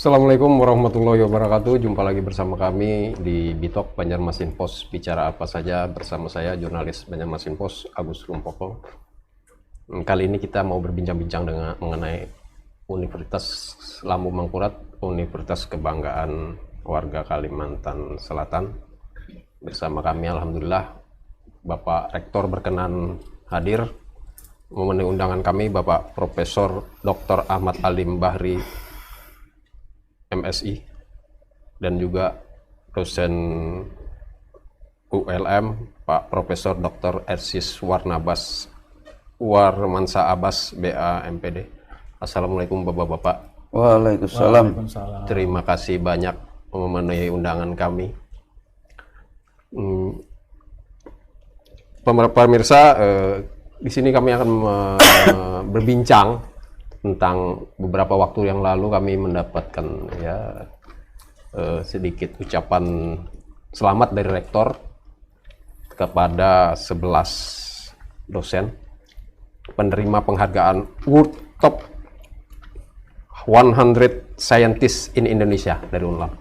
Assalamualaikum warahmatullahi wabarakatuh. Jumpa lagi bersama kami di Bitok Banjarmasin Post. Bicara apa saja bersama saya, jurnalis Banjarmasin Post, Agus Rumpoko. Kali ini kita mau berbincang-bincang mengenai Universitas Lambung Mangkurat, Universitas Kebanggaan warga Kalimantan Selatan. Bersama kami, alhamdulillah, Bapak Rektor berkenan hadir. Memenuhi undangan kami, Bapak Profesor Dr. Ahmad Alim Bahri, MSI, dan juga dosen ULM Pak Profesor Dr. Ersis Warmansa Abbas, BA MPD. Assalamualaikum Bapak-Bapak. Waalaikumsalam. Terima kasih banyak memenuhi undangan kami. Pemirsa, di sini kami akan berbincang tentang beberapa waktu yang lalu kami mendapatkan sedikit ucapan selamat dari rektor kepada 11 dosen penerima penghargaan World Top 100 Scientists in Indonesia dari UNLAM.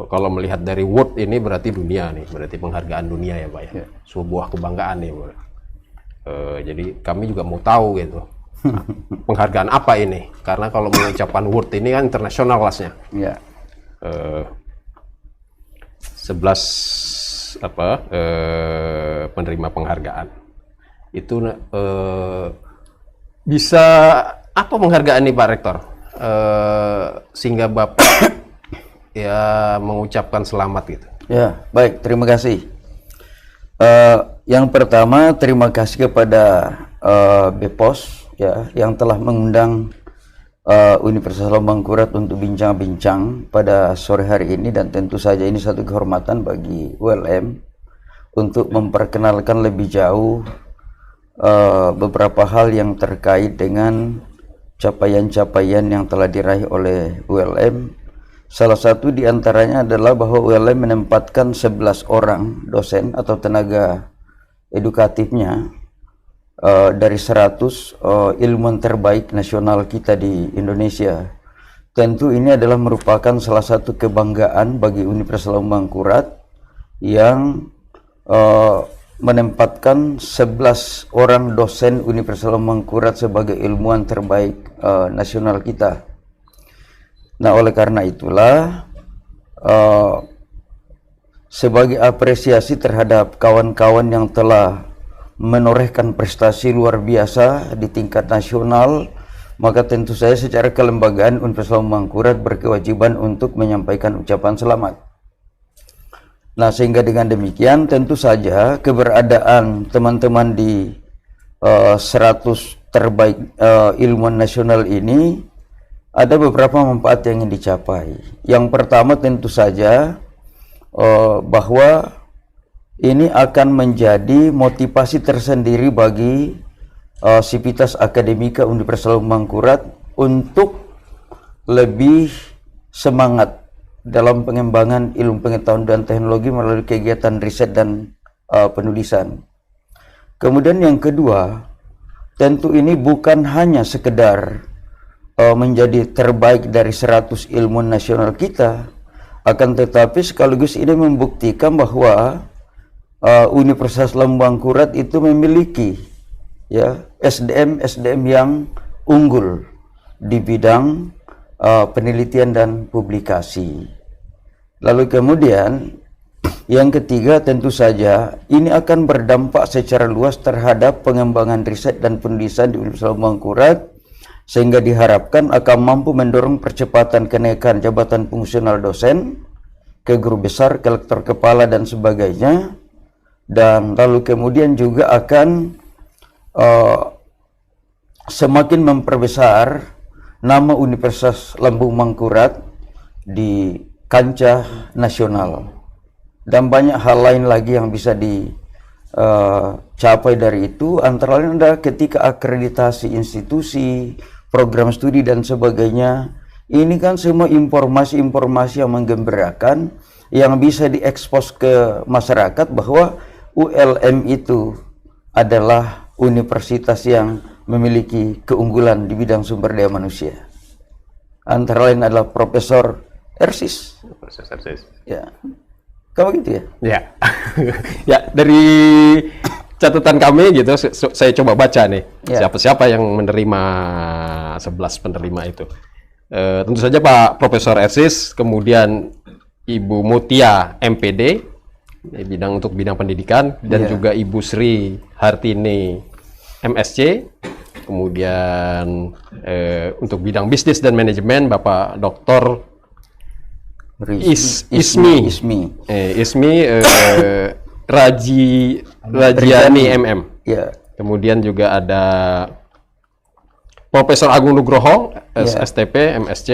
Kalau melihat dari World ini berarti dunia nih, berarti penghargaan dunia ya Pak ya. Sebuah kebanggaan nih Pak. Jadi kami juga mau tahu gitu. Nah, penghargaan apa ini? Karena kalau mengucapkan World ini kan internasional kelasnya. Ya. 11 penerima penghargaan. Itu bisa apa penghargaan ini Pak Rektor? Sehingga Bapak ya mengucapkan selamat gitu. Ya, baik, terima kasih. Yang pertama, terima kasih kepada BPOS ya yang telah mengundang Universitas Lambung Mangkurat untuk bincang-bincang pada sore hari ini, dan tentu saja ini satu kehormatan bagi ULM untuk memperkenalkan lebih jauh beberapa hal yang terkait dengan capaian-capaian yang telah diraih oleh ULM. Salah satu diantaranya adalah bahwa ULM menempatkan 11 orang dosen atau tenaga edukatifnya dari 100 ilmuwan terbaik nasional kita di Indonesia. Tentu ini adalah merupakan salah satu kebanggaan bagi Universitas Lambung Mangkurat yang menempatkan 11 orang dosen Universitas Lambung Mangkurat sebagai ilmuwan terbaik nasional kita. Nah, oleh karena itulah sebagai apresiasi terhadap kawan-kawan yang telah menorehkan prestasi luar biasa di tingkat nasional, maka tentu saya secara kelembagaan Universitas Lambung Mangkurat berkewajiban untuk menyampaikan ucapan selamat. Nah, sehingga dengan demikian tentu saja keberadaan teman-teman di 100 terbaik ilmuwan nasional ini ada beberapa manfaat yang ingin dicapai. Yang pertama tentu saja bahwa ini akan menjadi motivasi tersendiri bagi Sivitas Akademika Universitas Lambung Mangkurat untuk lebih semangat dalam pengembangan ilmu pengetahuan dan teknologi melalui kegiatan riset dan penulisan. Kemudian yang kedua, tentu ini bukan hanya sekedar menjadi terbaik dari 100 ilmuwan nasional kita, akan tetapi sekaligus ini membuktikan bahwa Universitas Lambung Mangkurat itu memiliki ya SDM yang unggul di bidang penelitian dan publikasi. Lalu kemudian yang ketiga, tentu saja ini akan berdampak secara luas terhadap pengembangan riset dan penulisan di Universitas Lambung Mangkurat, sehingga diharapkan akan mampu mendorong percepatan kenaikan jabatan fungsional dosen ke guru besar, ke lektor kepala dan sebagainya. Dan lalu kemudian juga akan semakin memperbesar nama Universitas Lambung Mangkurat di kancah nasional, dan banyak hal lain lagi yang bisa dicapai dari itu, antara lain ada ketika akreditasi institusi, program studi dan sebagainya. Ini kan semua informasi-informasi yang menggembirakan, yang bisa diekspos ke masyarakat bahwa ULM itu adalah universitas yang memiliki keunggulan di bidang sumber daya manusia. Antara lain adalah Profesor Ersis. Proses Ersis. Ya, kamu gitu ya? Ya, ya dari catatan kami gitu, saya coba baca nih Ya. siapa-siapa yang menerima 11 penerima itu. Tentu saja Pak Profesor Ersis, kemudian Ibu Mutia MPD untuk bidang pendidikan, dan juga Ibu Sri Hartini MSc, kemudian untuk bidang bisnis dan manajemen Bapak Dr. Ismi Rajiani MM. Ya. Kemudian juga ada Profesor Agung Nugroho STP MSc,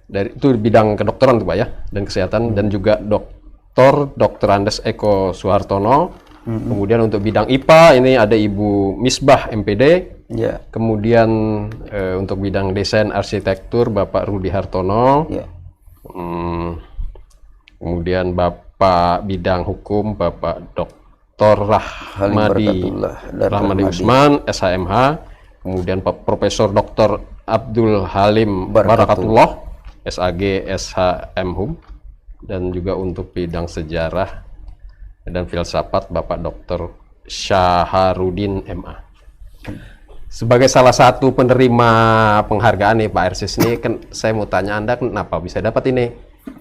dari itu bidang kedokteran tuh Pak ya, dan kesehatan, dan juga Dr. Andes Eko Suhartono. Kemudian untuk bidang IPA ini ada Ibu Misbah MPD. Ya. Kemudian untuk bidang desain arsitektur Bapak Rudi Hartono. Ya. Kemudian Bapak bidang hukum Bapak Dr. Rahmadi Usman SHMH. Kemudian Pak Profesor Dr. Abdul Halim Barakatullah SAG SHM dan juga untuk bidang sejarah dan filsafat Bapak Dr. Syaharudin MA. Sebagai salah satu penerima penghargaan nih Pak Ersis nih, kan saya mau tanya Anda kenapa bisa dapat ini?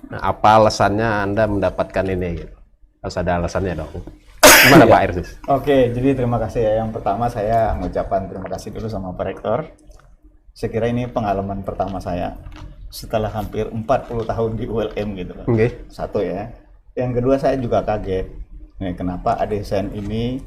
Nah, apa alasannya Anda mendapatkan ini? Gitu. Harus ada alasannya dong. Gimana Pak Ersis? Oke, jadi terima kasih ya. Yang pertama saya mengucapkan terima kasih dulu sama Pak Rektor. Saya kira ini pengalaman pertama saya setelah hampir 40 tahun di ULM gitu loh. Okay. Satu ya. Yang kedua saya juga kaget. Nih, kenapa ADSN ini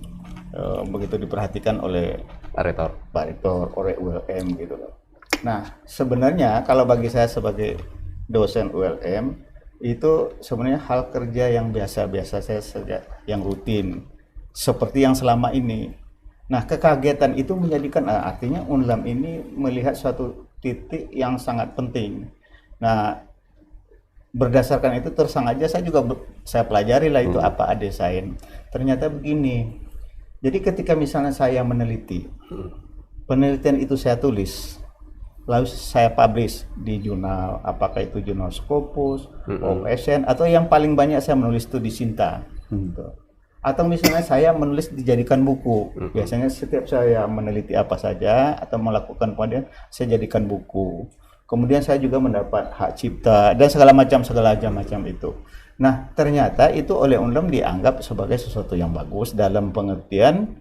begitu diperhatikan oleh Pak Rektor, oleh ULM gitu loh. Nah, sebenarnya kalau bagi saya sebagai dosen ULM itu sebenarnya hal kerja yang biasa-biasa saja, yang rutin seperti yang selama ini. Nah, kekagetan itu menjadikan artinya UNLAM ini melihat suatu titik yang sangat penting. Nah, berdasarkan itu tersengaja saya juga saya pelajari lah itu apa ADSN. Ternyata begini. Jadi ketika misalnya saya meneliti, penelitian itu saya tulis, lalu saya publish di jurnal, apakah itu jurnal Scopus, OSN, atau yang paling banyak saya menulis itu di Sinta. Atau misalnya saya menulis dijadikan buku. Biasanya setiap saya meneliti apa saja atau melakukan penelitian, saya jadikan buku. Kemudian saya juga mendapat hak cipta dan segala macam itu. Nah, ternyata itu oleh UNLAM dianggap sebagai sesuatu yang bagus dalam pengertian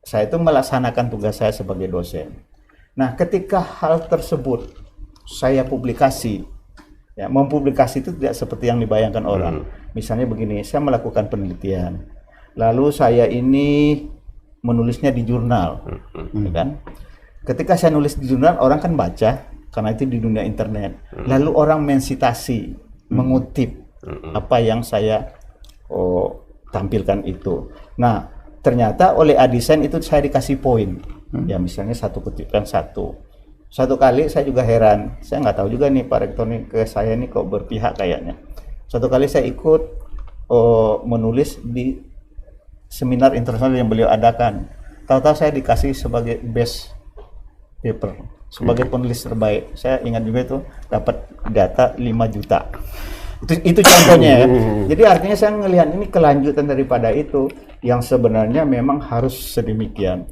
saya itu melaksanakan tugas saya sebagai dosen. Nah, ketika hal tersebut saya publikasi, ya, mempublikasi itu tidak seperti yang dibayangkan orang. Misalnya begini, saya melakukan penelitian, lalu saya ini menulisnya di jurnal, ya kan? Ketika saya nulis di jurnal, orang kan baca, karena itu di dunia internet. Lalu orang mensitasi, mengutip apa yang saya tampilkan itu. Nah, ternyata oleh ADSN itu saya dikasih poin. Ya misalnya satu kutipan satu kali saya juga heran, saya nggak tahu juga nih Pak Rektor nih ke saya nih kok berpihak kayaknya. Satu kali saya ikut menulis di seminar internasional yang beliau adakan, tahu-tahu saya dikasih sebagai best paper, sebagai penulis terbaik. Saya ingat juga itu dapat data 5 juta. Itu contohnya ya. Jadi artinya saya melihat ini kelanjutan daripada itu yang sebenarnya memang harus sedemikian.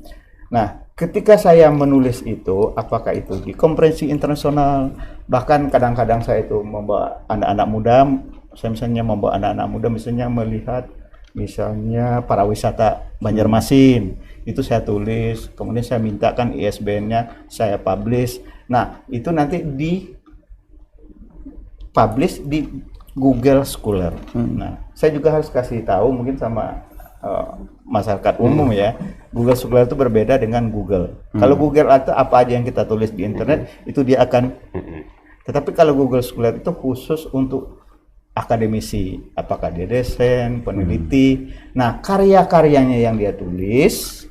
Nah, ketika saya menulis itu, apakah itu di konferensi internasional, bahkan kadang-kadang saya itu membawa anak-anak muda, saya misalnya membawa anak-anak muda misalnya melihat misalnya para wisata Banjarmasin, itu saya tulis, kemudian saya mintakan ISBN-nya, saya publish. Nah, itu nanti di publish di Google Scholar. Nah, saya juga harus kasih tahu mungkin sama masyarakat umum ya, Google Scholar itu berbeda dengan Google. Kalau Google itu apa aja yang kita tulis di internet itu dia akan. Tetapi kalau Google Scholar itu khusus untuk akademisi, apakah dia dosen, peneliti. Nah, karya-karyanya yang dia tulis,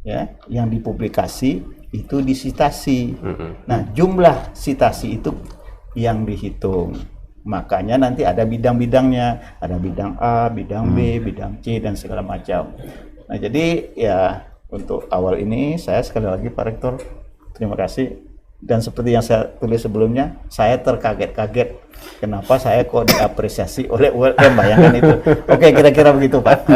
ya, yang dipublikasi itu disitasi. Nah, jumlah sitasi itu yang dihitung. Makanya nanti ada bidang-bidangnya, ada bidang A, bidang B, bidang C, dan segala macam. Nah, jadi ya untuk awal ini saya sekali lagi Pak Rektor, terima kasih Dan seperti yang saya tulis sebelumnya, saya terkaget-kaget kenapa saya kok diapresiasi oleh ULM, bayangkan itu. Oke, kira-kira begitu Pak.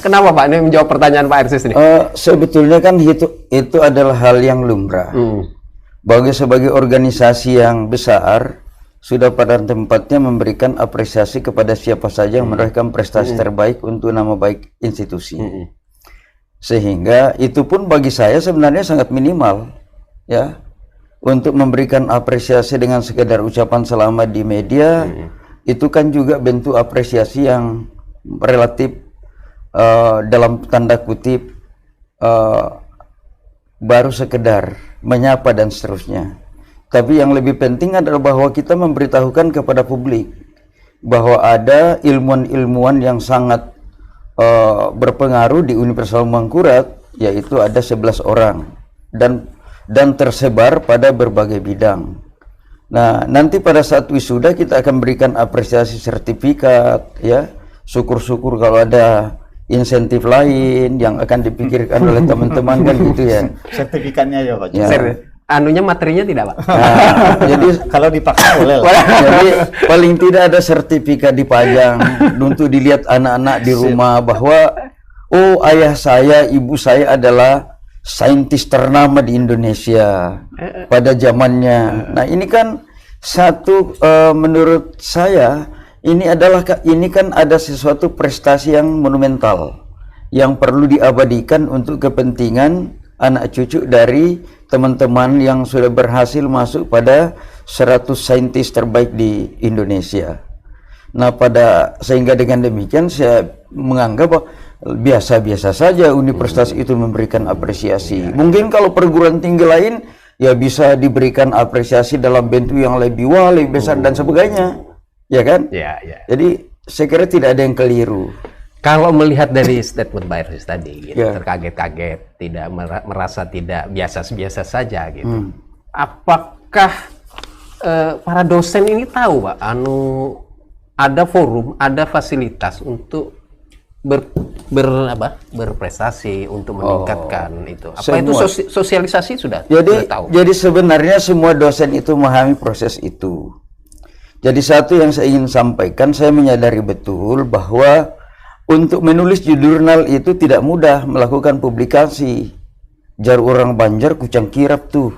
Kenapa Pak? Ini menjawab pertanyaan Pak Ersis ini. Sebetulnya kan itu adalah hal yang lumrah. Sebagai organisasi yang besar, sudah pada tempatnya memberikan apresiasi kepada siapa saja yang menorehkan prestasi terbaik untuk nama baik institusi. Sehingga itu pun bagi saya sebenarnya sangat minimal, ya. Untuk memberikan apresiasi dengan sekedar ucapan selamat di media, itu kan juga bentuk apresiasi yang relatif dalam tanda kutip baru sekedar menyapa dan seterusnya. Tapi yang lebih penting adalah bahwa kita memberitahukan kepada publik bahwa ada ilmuwan-ilmuwan yang sangat berpengaruh di Universitas Mangkurat, yaitu ada 11 orang dan tersebar pada berbagai bidang. Nah, nanti pada saat wisuda kita akan berikan apresiasi sertifikat, ya. Syukur-syukur kalau ada insentif lain yang akan dipikirkan oleh teman-teman kan gitu ya. Sertifikatnya ya Pak. Ya. Anunya materinya tidak Pak? Nah, jadi Kalau dipaksa boleh lah. jadi paling tidak ada sertifikat dipajang untuk dilihat anak-anak di rumah bahwa oh ayah saya, ibu saya adalah saintis ternama di Indonesia pada zamannya. Nah, ini kan satu menurut saya ini kan ada sesuatu prestasi yang monumental yang perlu diabadikan untuk kepentingan anak cucu dari teman-teman yang sudah berhasil masuk pada 100 saintis terbaik di Indonesia. Nah, sehingga dengan demikian saya menganggap bahwa biasa-biasa saja universitas itu memberikan apresiasi. Mungkin kalau perguruan tinggi lain ya bisa diberikan apresiasi dalam bentuk yang lebih besar dan sebagainya, ya kan? Ya. Jadi saya kira tidak ada yang keliru. Kalau melihat dari statement Pak Ersis tadi, gitu, terkaget-kaget, tidak merasa tidak biasa-biasa saja, gitu. Apakah para dosen ini tahu, Pak, ada forum, ada fasilitas untuk berprestasi untuk meningkatkan itu? Apa itu sosialisasi sudah tahu? Jadi sebenarnya semua dosen itu memahami proses itu. Jadi satu yang saya ingin sampaikan, saya menyadari betul bahwa untuk menulis jurnal itu tidak mudah melakukan publikasi. Jar orang Banjar kucang kirap tuh.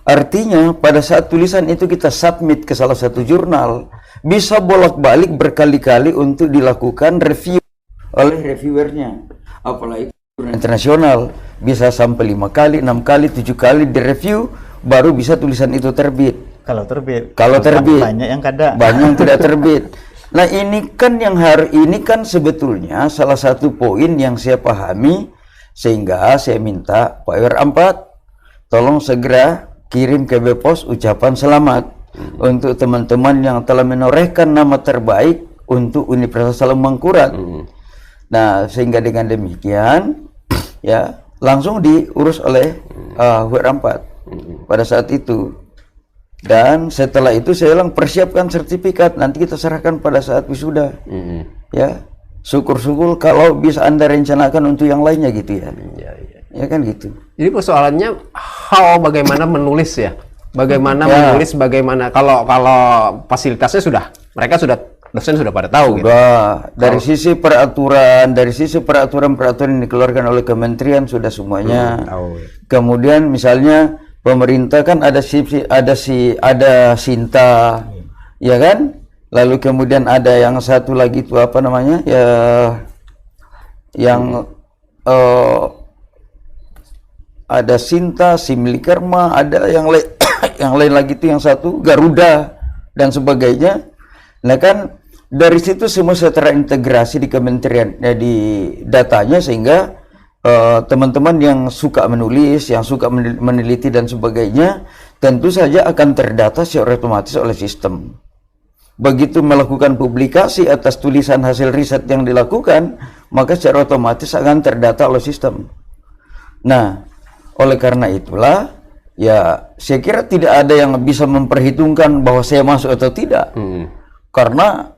Artinya pada saat tulisan itu kita submit ke salah satu jurnal, bisa bolak-balik berkali-kali untuk dilakukan review oleh reviewernya. Apalagi jurnal internasional bisa sampai 5 kali, 6 kali, 7 kali direview baru bisa tulisan itu terbit. Kalau terbit banyak yang tidak terbit. Nah, ini kan sebetulnya salah satu poin yang saya pahami, sehingga saya minta Pak WR4 tolong segera kirim ke Bepos ucapan selamat untuk teman-teman yang telah menorehkan nama terbaik untuk Universitas Mangkurat. Nah, sehingga dengan demikian ya langsung diurus oleh WR4 pada saat itu. Dan setelah itu saya persiapkan sertifikat, nanti kita serahkan pada saat wisuda. Ya, syukur-syukur kalau bisa Anda rencanakan untuk yang lainnya gitu ya. Ya kan gitu. Jadi persoalannya bagaimana menulis ya. Bagaimana menulis, bagaimana kalau fasilitasnya dosen sudah pada tahu gitu. Dari sisi peraturan yang dikeluarkan oleh kementerian sudah semuanya. Kemudian misalnya pemerintah kan ada Sinta, ya kan? Lalu kemudian ada yang satu lagi itu apa namanya? Ya, yang ada Sinta, Simlikerma, ada yang lain lagi itu yang satu Garuda dan sebagainya. Nah kan dari situ semua terintegrasi di kementerian, di datanya, sehingga teman-teman yang suka menulis, yang suka meneliti dan sebagainya, tentu saja akan terdata secara otomatis oleh sistem. Begitu melakukan publikasi atas tulisan hasil riset yang dilakukan, maka secara otomatis akan terdata oleh sistem. Nah, oleh karena itulah, ya saya kira tidak ada yang bisa memperhitungkan bahwa saya masuk atau tidak. Karena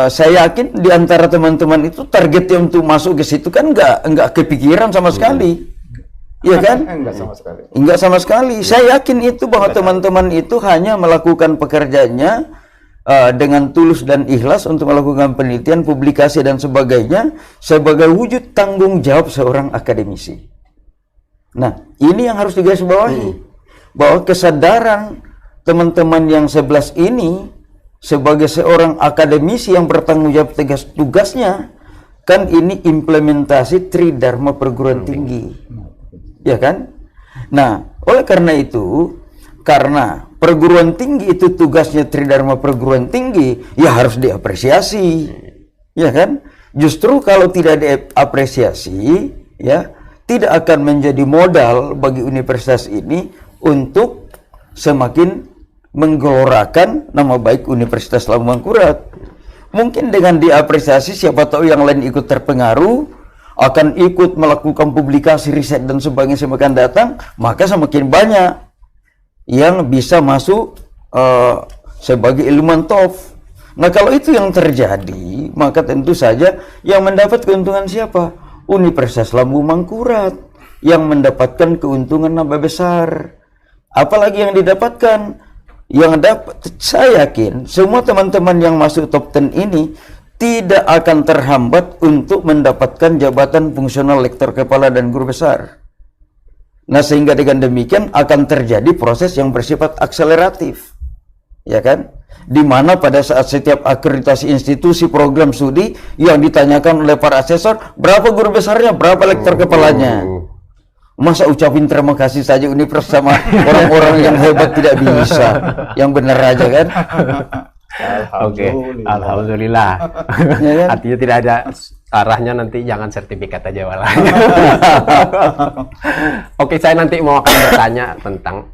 saya yakin di antara teman-teman itu targetnya untuk masuk ke situ kan nggak kepikiran sama sekali. Iya kan? Enggak sama sekali. Enggak sama sekali. Saya yakin itu bahwa teman-teman itu hanya melakukan pekerjaannya dengan tulus dan ikhlas untuk melakukan penelitian, publikasi dan sebagainya sebagai wujud tanggung jawab seorang akademisi. Nah, ini yang harus digarisbawahi bahwa kesadaran teman-teman yang 11 ini sebagai seorang akademisi yang bertanggung jawab tugasnya, kan ini implementasi Tridharma perguruan tinggi. Ya kan? Nah, oleh karena itu, karena perguruan tinggi itu tugasnya Tridharma perguruan tinggi, ya harus diapresiasi. Ya kan? Justru kalau tidak diapresiasi, ya, tidak akan menjadi modal bagi universitas ini untuk semakin menggelorakan nama baik Universitas Lambung Mangkurat. Mungkin dengan diapresiasi, siapa tahu yang lain ikut terpengaruh, akan ikut melakukan publikasi, riset dan sebagainya semakin datang, maka semakin banyak yang bisa masuk sebagai ilmuwan top. Nah, kalau itu yang terjadi, maka tentu saja yang mendapat keuntungan siapa? Universitas Lambung Mangkurat yang mendapatkan keuntungan nama besar. Apalagi yang didapatkan? Yang dapat, saya yakin semua teman-teman yang masuk top 10 ini tidak akan terhambat untuk mendapatkan jabatan fungsional lektor kepala dan guru besar. Nah, sehingga dengan demikian akan terjadi proses yang bersifat akseleratif, ya kan? Di mana pada saat setiap akreditasi institusi program studi yang ditanyakan oleh para asesor, berapa guru besarnya, berapa lektor kepalanya. Masa ucapin terima kasih saja universitas sama orang-orang yang hebat tidak bisa, yang benar aja kan? Oke, alhamdulillah. Ya kan? Artinya tidak ada arahnya, nanti jangan sertifikat aja malah. Oke, saya nanti mau akan bertanya tentang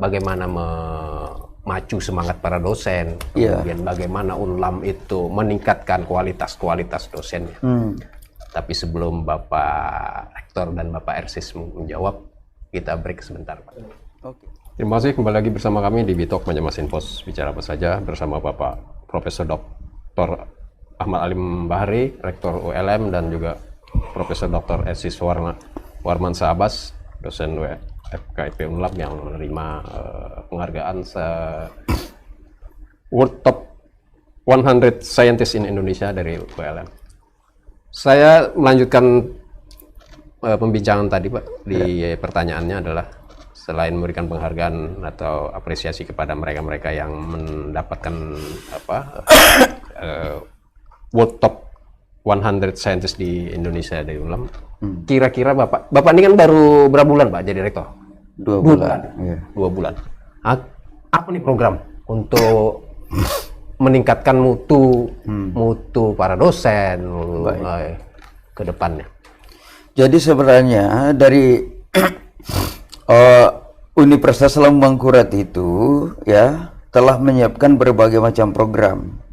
bagaimana memacu semangat para dosen, kemudian bagaimana Unlam itu meningkatkan kualitas dosennya. Tapi sebelum Bapak Rektor dan Bapak Ersis menjawab, kita break sebentar, Pak. Oke. Terima kasih, kembali lagi bersama kami di Bitok Banjarmasin Pos Bicara Apa Saja bersama Bapak Profesor Dr. Ahmad Alim Bahari, Rektor ULM, dan juga Profesor Dr. Ersis Warman Sahabas, dosen FKIP Unlam yang menerima penghargaan World Top 100 Scientist in Indonesia dari ULM. Saya melanjutkan pembincangan tadi, Pak. Di pertanyaannya adalah selain memberikan penghargaan atau apresiasi kepada mereka-mereka yang mendapatkan World Top 100 Scientist di Indonesia dari UNLAM, kira-kira Bapak ini kan baru berapa bulan, Pak, jadi rektor? 2 bulan. Iya. 2 bulan. Apa nih program untuk meningkatkan mutu para dosen ke depannya? Jadi sebenarnya dari Universitas Lambung Mangkurat itu ya telah menyiapkan berbagai macam program.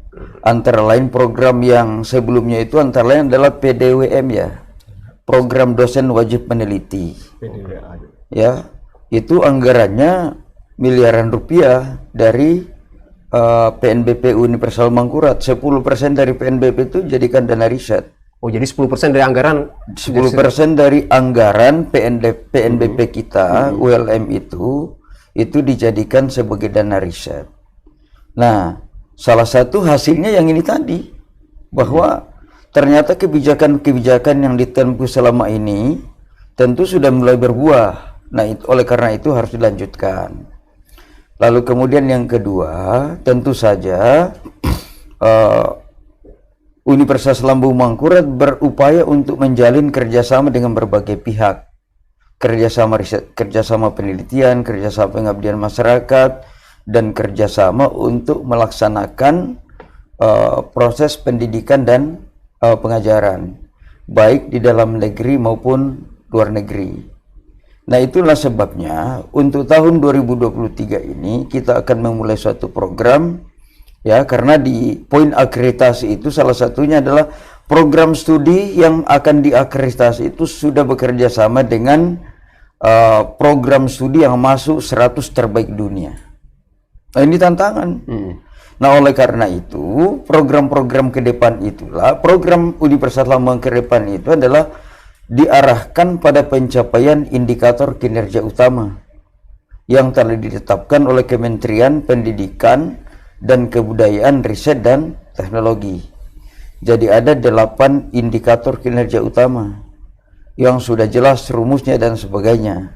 Antara lain program yang sebelumnya itu antara lain adalah PDWM ya, program dosen wajib meneliti. Ya, itu anggarannya miliaran rupiah dari PNBP Universitas Mangkurat. 10% dari PNBP itu jadikan dana riset. Oh, jadi 10% dari anggaran? 10% dari anggaran PNBP kita, ULM itu dijadikan sebagai dana riset. Nah, salah satu hasilnya yang ini tadi, bahwa ternyata kebijakan-kebijakan yang ditempuh selama ini tentu sudah mulai berbuah. Nah, oleh karena itu harus dilanjutkan. Lalu kemudian yang kedua, tentu saja Universitas Lambung Mangkurat berupaya untuk menjalin kerjasama dengan berbagai pihak. Kerjasama riset, kerjasama penelitian, kerjasama pengabdian masyarakat, dan kerjasama untuk melaksanakan proses pendidikan dan pengajaran, baik di dalam negeri maupun luar negeri. Nah, itulah sebabnya untuk tahun 2023 ini kita akan memulai suatu program ya, karena di poin akreditasi itu salah satunya adalah program studi yang akan diakreditasi itu sudah bekerja sama dengan program studi yang masuk 100 terbaik dunia. Nah, ini tantangan. Nah, oleh karena itu program-program ke depan itulah, program Universitas Lambung ke depan itu adalah diarahkan pada pencapaian indikator kinerja utama yang telah ditetapkan oleh Kementerian Pendidikan dan Kebudayaan, Riset dan Teknologi. Jadi ada 8 indikator kinerja utama yang sudah jelas rumusnya dan sebagainya.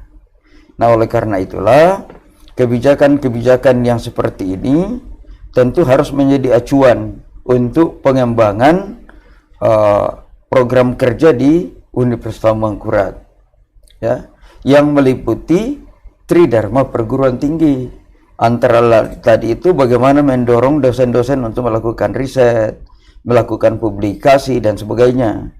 Nah, oleh karena itulah kebijakan-kebijakan yang seperti ini tentu harus menjadi acuan untuk pengembangan program kerja di Universitas Mangkurat, ya, yang meliputi Tridharma perguruan tinggi. Antara tadi itu bagaimana mendorong dosen-dosen untuk melakukan riset, melakukan publikasi dan sebagainya.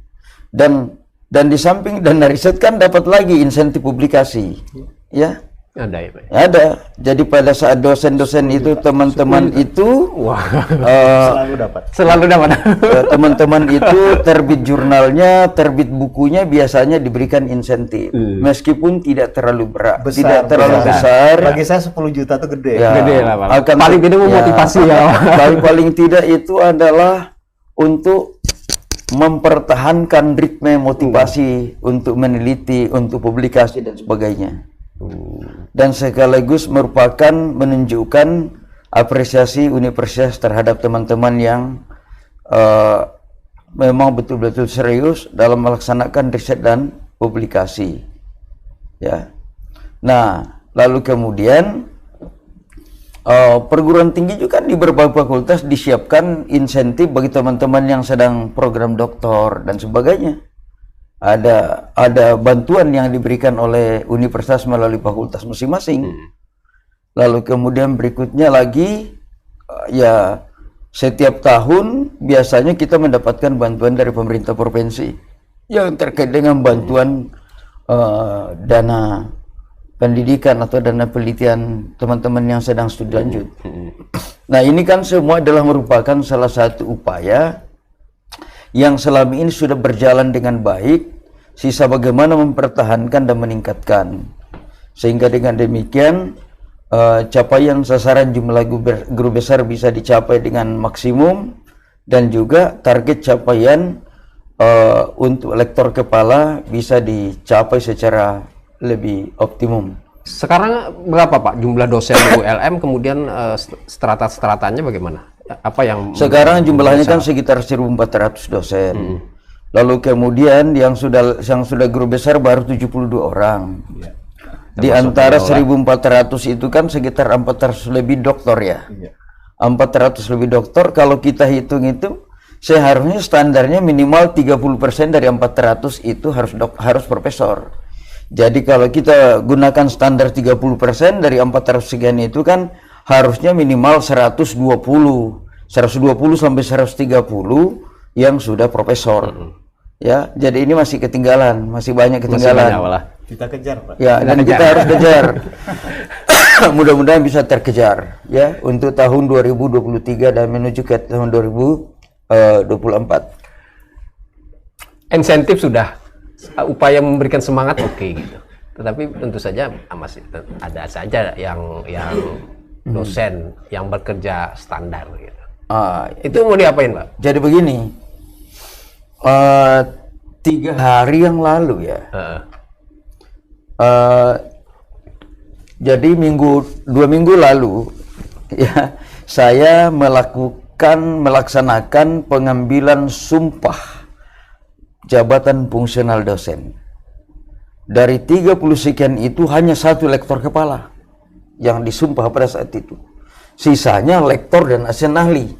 Dan di samping dana riset kan dapat lagi insentif publikasi, ya. Ada ya Pak? Ada. Jadi pada saat dosen-dosen itu teman-teman itu Selalu dapat. Selalu dapat. teman-teman itu terbit jurnalnya, terbit bukunya biasanya diberikan insentif, meskipun tidak terlalu berat, tidak terlalu besar. Bagi saya 10 juta itu gede. Ya, Gede lah, Pak. akan Paling tidak memotivasi ya. Paling tidak itu adalah untuk mempertahankan ritme motivasi untuk meneliti, untuk publikasi dan sebagainya. Dan sekaligus merupakan menunjukkan apresiasi universitas terhadap teman-teman yang memang betul-betul serius dalam melaksanakan riset dan publikasi, ya. Nah, lalu kemudian perguruan tinggi juga di berbagai fakultas disiapkan insentif bagi teman-teman yang sedang program doktor dan sebagainya. Ada bantuan yang diberikan oleh universitas melalui fakultas masing-masing. Lalu kemudian berikutnya lagi, ya, setiap tahun biasanya kita mendapatkan bantuan dari pemerintah provinsi yang terkait dengan bantuan dana pendidikan atau dana penelitian teman-teman yang sedang studi lanjut. Nah, ini kan semua adalah merupakan salah satu upaya yang selama ini sudah berjalan dengan baik, sisa bagaimana mempertahankan dan meningkatkan, sehingga dengan demikian capaian sasaran jumlah guru besar bisa dicapai dengan maksimum, dan juga target capaian untuk lektor kepala bisa dicapai secara lebih optimum. Sekarang berapa Pak jumlah dosen di ULM, kemudian strata-stratanya bagaimana? Apa yang Sekarang jumlahnya kan sekitar 1.400 dosen. Lalu kemudian yang sudah guru besar baru 72 orang. Iya. Di antara 1.400 itu kan sekitar 400 lebih doktor, ya. Iya. 400 lebih doktor, kalau kita hitung itu seharusnya standarnya minimal 30% dari 400 itu harus profesor. Jadi kalau kita gunakan standar 30% dari 400 sekian itu kan harusnya minimal 120 sampai 130 yang sudah profesor. Ya, jadi ini masih ketinggalan, masih banyak ketinggalan. Masih banyak malah. Kita kejar, Pak. Ya, dan kita harus kejar. Mudah-mudahan bisa terkejar, ya, untuk tahun 2023 dan menuju ke tahun 2024. Insentif sudah, upaya memberikan semangat oke gitu. Tetapi tentu saja masih ada saja yang dosen yang bekerja standar gitu. Itu mau diapain Pak? Jadi begini, 3 hari yang lalu, ya. Jadi 2 minggu lalu, ya, saya melaksanakan pengambilan sumpah jabatan fungsional dosen. Dari 30 sekian itu hanya 1 lektor kepala yang disumpah pada saat itu. Sisanya lektor dan asisten ahli.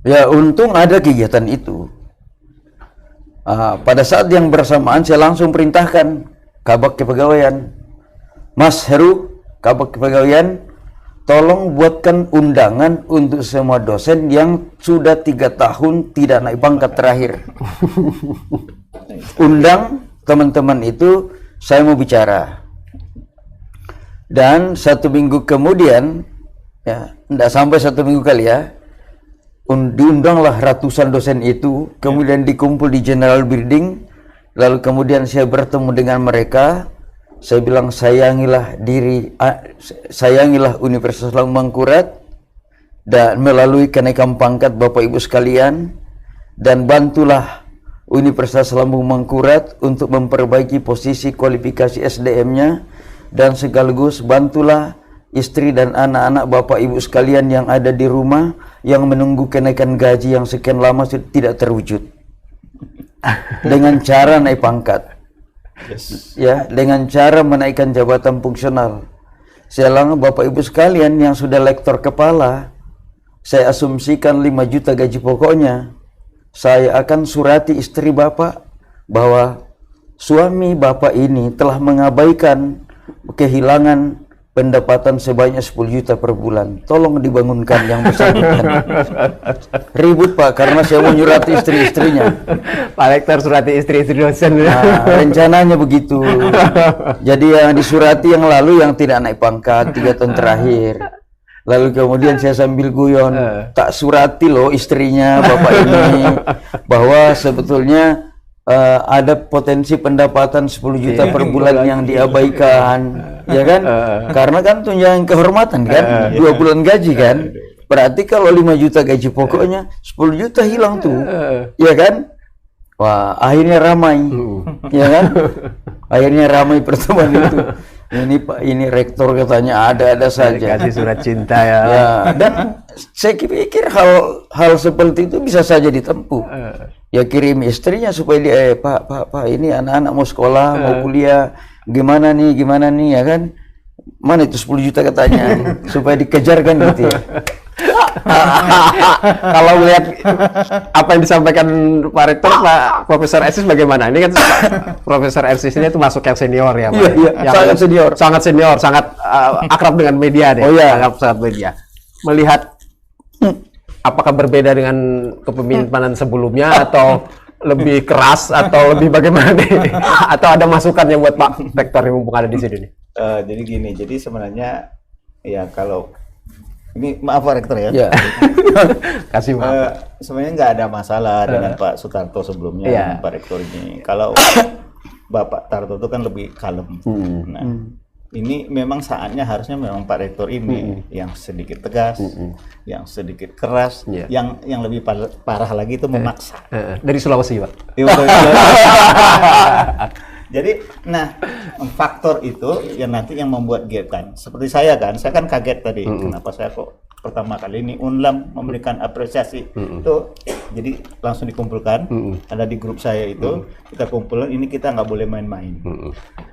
Ya, untung ada kegiatan itu. Pada saat yang bersamaan saya langsung perintahkan Kabak Kepegawaian, Mas Heru, Kabak Kepegawaian, tolong buatkan undangan untuk semua dosen yang sudah 3 tahun tidak naik pangkat terakhir. Undang teman-teman itu, saya mau bicara. Dan 1 minggu kemudian, ya, tidak sampai 1 minggu kali, ya, diundanglah ratusan dosen itu, kemudian dikumpul di General Building, lalu kemudian saya bertemu dengan mereka. Saya bilang, sayangilah Universitas Mangkurat, dan melalui kenaikan pangkat Bapak Ibu sekalian, dan bantulah Universitas Lambung Mangkurat untuk memperbaiki posisi kualifikasi SDM-nya, dan sekaligus bantulah istri dan anak-anak Bapak Ibu sekalian yang ada di rumah yang menunggu kenaikan gaji yang sekian lama tidak terwujud. Dengan cara naik pangkat. Ya, dengan cara menaikkan jabatan fungsional. Selama Bapak Ibu sekalian yang sudah lektor kepala, saya asumsikan 5 juta gaji pokoknya. Saya akan surati istri Bapak bahwa suami Bapak ini telah mengabaikan kehilangan pendapatan sebanyak 10 juta per bulan. Tolong dibangunkan yang bersangkutan. Ribut Pak, karena saya mau nyurati istri-istrinya. Pak Rektor surati istri-istri dosen. Nah, rencananya begitu. Jadi yang disurati yang lalu yang tidak naik pangkat 3 tahun terakhir. Lalu kemudian saya sambil guyon, tak surati loh istrinya Bapak ini bahwa sebetulnya ada potensi pendapatan 10 juta per bulan yang diabaikan, ya kan? Karena kan tunjangan kehormatan kan, 2 bulan gaji kan. Berarti kalau 5 juta gaji pokoknya, 10 juta hilang tuh, ya kan? Wah, akhirnya ramai, ya kan? Akhirnya ramai pertemuan itu. Ini Pak, ini rektor katanya ada-ada saja. Kasih surat cinta ya. Ya, dan saya pikir hal seperti itu bisa saja ditempuh. Ya kirim istrinya supaya dia, Pak, ini anak-anak mau sekolah, mau kuliah, gimana nih, ya kan? Mana itu 10 juta katanya, supaya dikejar kan gitu ya. Kalau melihat apa yang disampaikan Pak Rektor, Pak Profesor Ersis bagaimana? Ini kan Profesor Ersis ini itu masuk yang senior ya, Pak. Iya, sangat senior. Sangat senior, sangat akrab dengan media deh. Oh iya. Sangat media. Melihat apakah berbeda dengan kepemimpinan sebelumnya atau lebih keras atau lebih bagaimana nih? Atau ada masukan yang buat Pak Rektor yang mumpung ada di sini nih? Jadi gini, jadi sebenarnya ya kalau ini maaf Pak Rektor ya. Ya. Kasih maaf. Sebenarnya nggak ada masalah dengan Pak Sutarto sebelumnya dengan Pak Rektor ini. Kalau Bapak Tarto itu kan lebih kalem. Nah, ini memang saatnya harusnya memang Pak Rektor ini yang sedikit tegas, yang sedikit keras, yang lebih parah lagi itu memaksa. Dari Sulawesi, Pak. Iya, betul. Jadi, nah faktor itu yang nanti yang membuat gap kan. Seperti saya kan kaget tadi. Kenapa saya kok pertama kali ini Unlam memberikan apresiasi itu, jadi langsung dikumpulkan. Ada di grup saya itu kita kumpulkan. Ini kita nggak boleh main-main.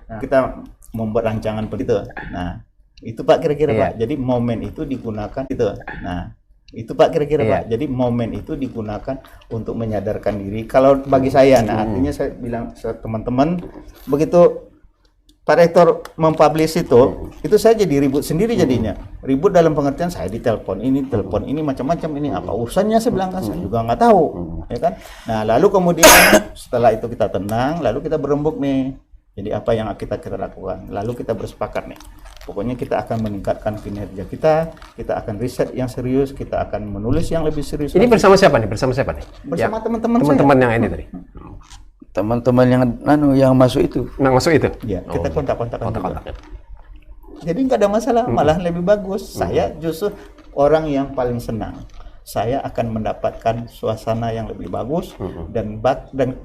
Nah, kita membuat rancangan begitu. Nah, itu Pak kira-kira Pak. Jadi momen itu digunakan itu. Nah, itu Pak kira-kira Pak. Jadi momen itu digunakan untuk menyadarkan diri. Kalau bagi saya, nah artinya saya bilang ke teman-teman, begitu Pak Rektor mempublish itu saya jadi ribut sendiri jadinya. Ribut dalam pengertian saya ditelepon ini macam-macam, ini apa urusannya, saya bilang kan saya juga nggak tahu, ya kan. Nah lalu kemudian setelah itu kita tenang, lalu kita berembuk nih. Jadi apa yang kita lakukan? Lalu kita bersepakat nih. Pokoknya kita akan meningkatkan kinerja kita akan riset yang serius, kita akan menulis yang lebih serius. Ini bersama siapa nih? Bersama teman-teman yang ini tadi. Teman-teman yang masuk itu. Yang masuk itu? Ya, kita kontak-kontakan juga. Jadi nggak ada masalah, malah lebih bagus. Saya justru orang yang paling senang. Saya akan mendapatkan suasana yang lebih bagus dan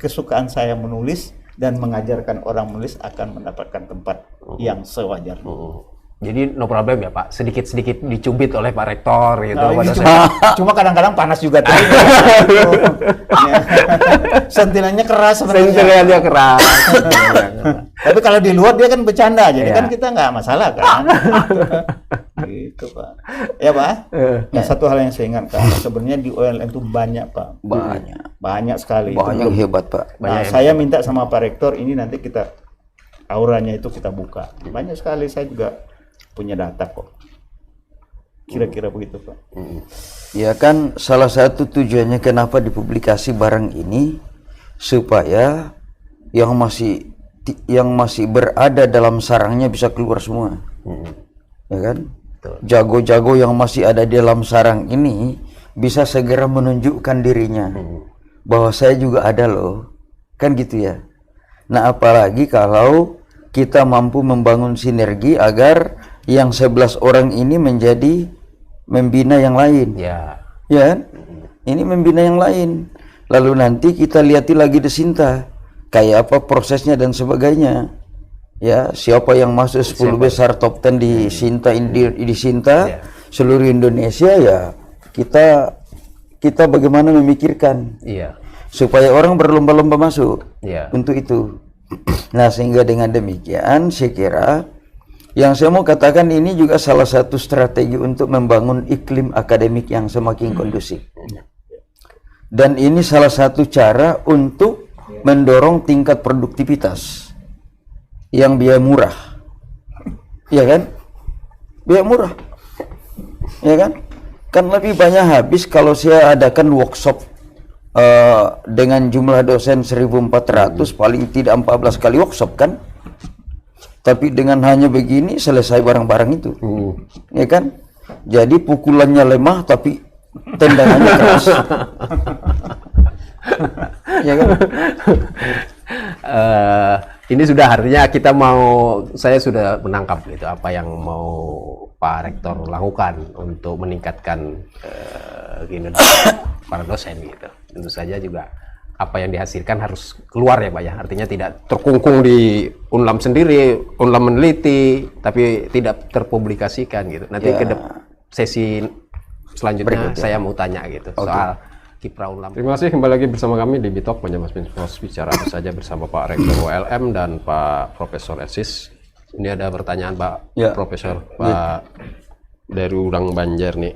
kesukaan saya menulis dan mengajarkan orang menulis akan mendapatkan tempat yang sewajarnya. Jadi no problem ya Pak, sedikit-sedikit dicubit oleh Pak Rektor gitu. Cuma kadang-kadang panas juga tuh. Sentilannya keras sebenarnya. Sentilannya keras. Tapi kalau di luar dia kan bercanda, jadi kan kita nggak masalah kan. Gitu Pak. Ya Pak. Nah, satu hal yang saya ingatkan, sebenarnya di OLM itu banyak Pak. Banyak sekali. Banyak hebat Pak. Nah, saya minta sama Pak Rektor ini nanti kita auranya itu kita buka. Banyak sekali, saya juga punya data kok. Kira-kira begitu Pak. Ya kan salah satu tujuannya kenapa dipublikasi barang ini supaya yang masih berada dalam sarangnya bisa keluar semua. Ya kan? Jago-jago yang masih ada di dalam sarang ini bisa segera menunjukkan dirinya bahwa saya juga ada loh. Kan gitu ya. Nah, apalagi kalau kita mampu membangun sinergi agar yang 11 orang ini menjadi membina yang lain. Ya kan? Ini membina yang lain. lalu nanti kita lihat lagi di Sinta kayak apa prosesnya dan sebagainya. Ya, siapa yang masuk 10 besar top 10 di Sinta di Sinta seluruh Indonesia, ya kita bagaimana memikirkan supaya orang berlomba-lomba masuk untuk itu. Nah, sehingga dengan demikian saya kira yang saya mau katakan ini juga salah satu strategi untuk membangun iklim akademik yang semakin kondusif. Dan ini salah satu cara untuk mendorong tingkat produktivitas yang biaya murah. Ya kan? Biaya murah. Ya kan? Kan lebih banyak habis kalau saya adakan workshop dengan jumlah dosen 1.400, paling tidak 14 kali workshop kan? Tapi dengan hanya begini selesai barang-barang itu. Ya kan? Jadi pukulannya lemah tapi tendangannya keras. Ya kan? Ini sudah artinya saya sudah menangkap gitu apa yang mau Pak Rektor lakukan untuk meningkatkan para dosen gitu. Tentu saja juga apa yang dihasilkan harus keluar ya Pak ya. Artinya tidak terkungkung di Unlam sendiri, Unlam meneliti tapi tidak terpublikasikan gitu. Nanti ke sesi selanjutnya saya mau tanya gitu soal kiprah Unlam. Terima kasih, kembali lagi bersama kami di Bitok Banjarmasin Pos bicara apa saja bersama Pak Rektor ULM dan Pak Profesor Esis. Ini ada pertanyaan Pak Profesor, Pak dari Urang Banjar nih.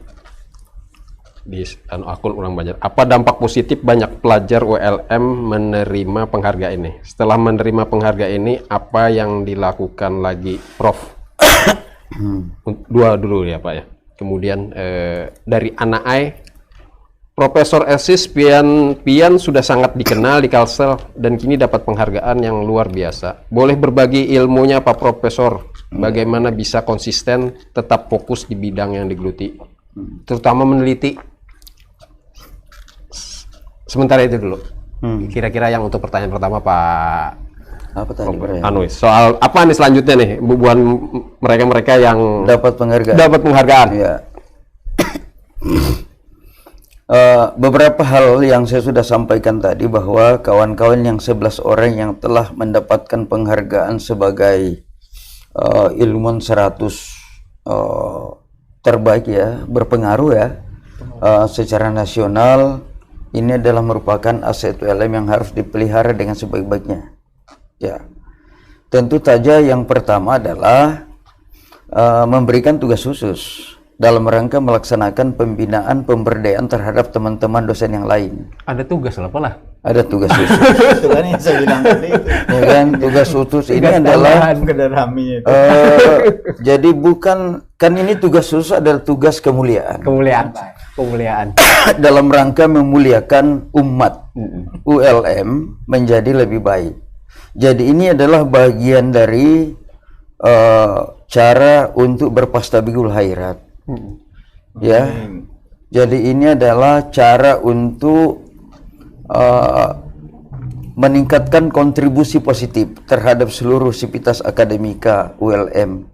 Di akun Urang Banjar. Apa dampak positif banyak pelajar ULM menerima penghargaan ini? Setelah menerima penghargaan ini, apa yang dilakukan lagi, Prof? Dua dulu ya Pak ya. Kemudian dari anak Ai, Profesor Esis Pian sudah sangat dikenal di Kalsel dan kini dapat penghargaan yang luar biasa. Boleh berbagi ilmunya Pak Profesor, bagaimana bisa konsisten tetap fokus di bidang yang digeluti, terutama meneliti. Sementara itu dulu. Kira-kira yang untuk pertanyaan pertama Pak soal apa nih selanjutnya nih buat mereka-mereka yang dapat penghargaan. Ya. Beberapa hal yang saya sudah sampaikan tadi bahwa kawan-kawan yang 11 orang yang telah mendapatkan penghargaan sebagai ilmuwan 100 terbaik ya, berpengaruh ya secara nasional, ini adalah merupakan aset ULM yang harus dipelihara dengan sebaik-baiknya. Ya, tentu saja yang pertama adalah memberikan tugas khusus dalam rangka melaksanakan pembinaan pemberdayaan terhadap teman-teman dosen yang lain. Ada tugas apa lah? Ada tugas khusus. Itu kan yang saya bilang tadi itu. Ya kan, tugas khusus ini adalah jadi bukan, kan ini tugas khusus adalah tugas kemuliaan. Kemuliaan. Dalam rangka memuliakan umat ULM menjadi lebih baik. Jadi ini adalah bagian dari cara untuk berpastabikul khairat. Ya. Jadi ini adalah cara untuk meningkatkan kontribusi positif terhadap seluruh sivitas akademika ULM.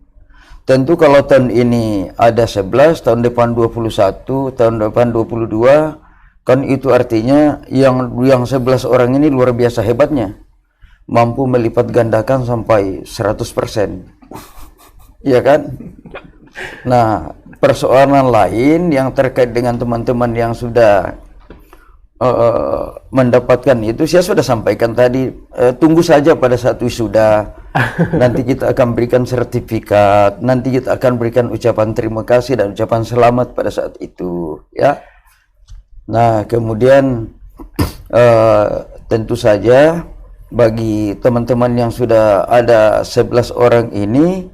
Tentu kalau tahun ini ada 11, tahun depan 21, tahun depan 22, kan itu artinya yang 11 orang ini luar biasa hebatnya. Mampu melipat gandakan sampai 100%. Iya kan? Nah, persoalan lain yang terkait dengan teman-teman yang sudah mendapatkan itu, saya sudah sampaikan tadi, tunggu saja pada saat wisuda. Nanti kita akan berikan sertifikat, nanti kita akan berikan ucapan terima kasih dan ucapan selamat pada saat itu, ya. Nah, kemudian tentu saja bagi teman-teman yang sudah ada 11 orang ini